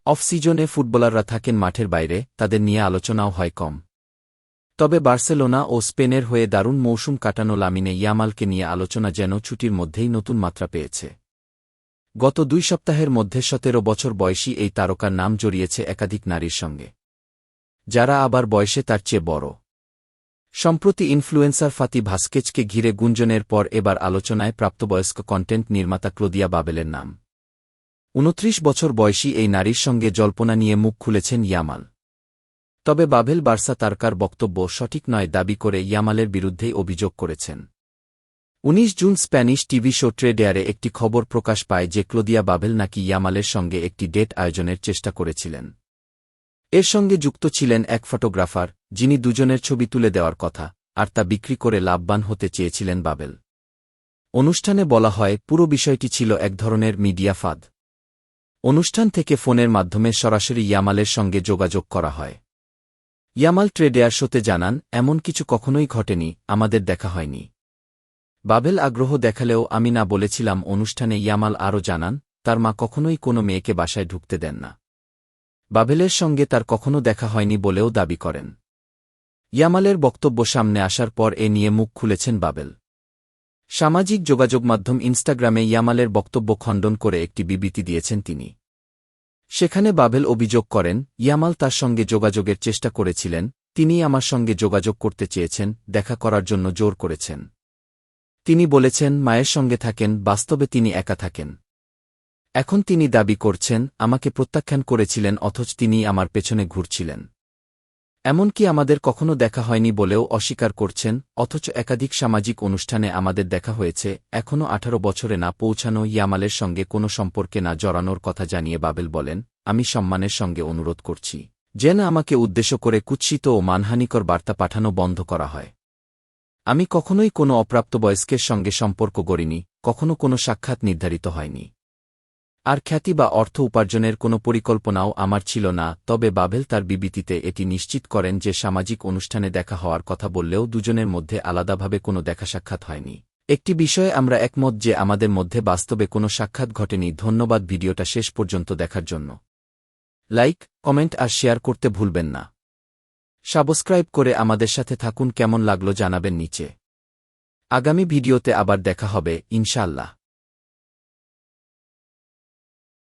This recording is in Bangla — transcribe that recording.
অফ সিজনে ফুটবলাররা থাকেন মাঠের বাইরে, তাদের নিয়ে আলোচনাও হয় কম। তবে বার্সেলোনা ও স্পেনের হয়ে দারুণ মৌসুম কাটানো লামিনে ইয়ামালকে নিয়ে আলোচনা যেন ছুটির মধ্যেই নতুন মাত্রা পেয়েছে। গত 2 সপ্তাহের মধ্যে 17 বছর বয়সী এই তারকার নাম জড়িয়েছে একাধিক নারীর সঙ্গে, যারা আবার বয়সে তার চেয়ে বড়। সম্প্রতি ইনফ্লুয়েন্সার ফাতি ভাস্কেজকে ঘিরে গুঞ্জনের পর এবার আলোচনায় প্রাপ্তবয়স্ক কন্টেন্ট নির্মাতা ক্লোদিয়া বাবেলের নাম। 29 বছর বয়সী এই নারীর সঙ্গে জল্পনা নিয়ে মুখ খুলেছেন ইয়ামাল। তবে বাবেল বার্সা তারকার বক্তব্য সঠিক নয় দাবি করে ইয়ামালের বিরুদ্ধেই অভিযোগ করেছেন। 19 জুন স্প্যানিশ টিভি শো ট্রেডেয়ারে একটি খবর প্রকাশ পায় যে ক্লোদিয়া বাবেল নাকি ইয়ামালের সঙ্গে একটি ডেট আয়োজনের চেষ্টা করেছিলেন। এর সঙ্গে যুক্ত ছিলেন এক ফটোগ্রাফার, যিনি দুজনের ছবি তুলে দেওয়ার কথা, আর তা বিক্রি করে লাভবান হতে চেয়েছিলেন বাবেল। অনুষ্ঠানে বলা হয় পুরো বিষয়টি ছিল এক ধরনের মিডিয়া ফাঁদ। অনুষ্ঠান থেকে ফোনের মাধ্যমে সরাসরি ইয়ামালের সঙ্গে যোগাযোগ করা হয়। ইয়ামাল ট্রেডেয়ার শোতে জানান, এমন কিছু কখনোই ঘটেনি, আমাদের দেখা হয়নি। বাবেল আগ্রহ দেখালেও আমি না বলেছিলাম। অনুষ্ঠানে ইয়ামাল আরও জানান, তার মা কখনোই কোনো মেয়েকে বাসায় ঢুকতে দেন না। বাবেলের সঙ্গে তার কখনো দেখা হয়নি বলেও দাবি করেন। ইয়ামালের বক্তব্য সামনে আসার পর এ নিয়ে মুখ খুলেছেন বাবেল। সামাজিক যোগাযোগ মাধ্যম ইনস্টাগ্রামে ইয়ামালের বক্তব্য খণ্ডন করে একটি বিবৃতি দিয়েছেন তিনি। সেখানে বাবেল অভিযোগ করেন, ইয়ামাল তার সঙ্গে যোগাযোগের চেষ্টা করেছিলেন, তিনি আমার সঙ্গে যোগাযোগ করতে চেয়েছেন, দেখা করার জন্য জোর করেছেন। তিনি বলেছেন মায়ের সঙ্গে থাকেন, বাস্তবে তিনি একা থাকেন। এখন তিনি দাবি করছেন আমাকে প্রত্যাখ্যান করেছিলেন, অথচ তিনি আমার পেছনে ঘুরছিলেন। এমনকি আমাদের কখনো দেখা হয়নি বলেও অস্বীকার করছেন, অথচ একাধিক সামাজিক অনুষ্ঠানে আমাদের দেখা হয়েছে। এখনও 18 বছরে না পৌঁছানো ইয়ামালের সঙ্গে কোনো সম্পর্কে না জড়ানোর কথা জানিয়ে বাবেল বলেন, আমি সম্মানের সঙ্গে অনুরোধ করছি যেন আমাকে উদ্দেশ্য করে কুৎসিত ও মানহানিকর বার্তা পাঠানো বন্ধ করা হয়। আমি কখনোই কোনো অপ্রাপ্তবয়স্কের সঙ্গে সম্পর্ক গড়িনি, কখনো কোনো সাক্ষাৎ নির্ধারিত হয়নি। আর খ্যাতি বা অর্থ উপার্জনের কোনো পরিকল্পনাও আমার ছিল না। তবে বাবেল তার বিবৃতিতে এটি নিশ্চিত করেন যে সামাজিক অনুষ্ঠানে দেখা হওয়ার কথা বললেও দুজনের মধ্যে আলাদাভাবে কোনো দেখা সাক্ষাৎ হয়নি। একটি বিষয়ে আমরা একমত যে আমাদের মধ্যে বাস্তবে কোনো সাক্ষাৎ ঘটেনি। ধন্যবাদ ভিডিওটা শেষ পর্যন্ত দেখার জন্য। লাইক, কমেন্ট আর শেয়ার করতে ভুলবেন না। সাবস্ক্রাইব করে আমাদের সাথে থাকুন। কেমন লাগলো জানাবেন নিচে। আগামী ভিডিওতে আবার দেখা হবে ইনশাআল্লাহ।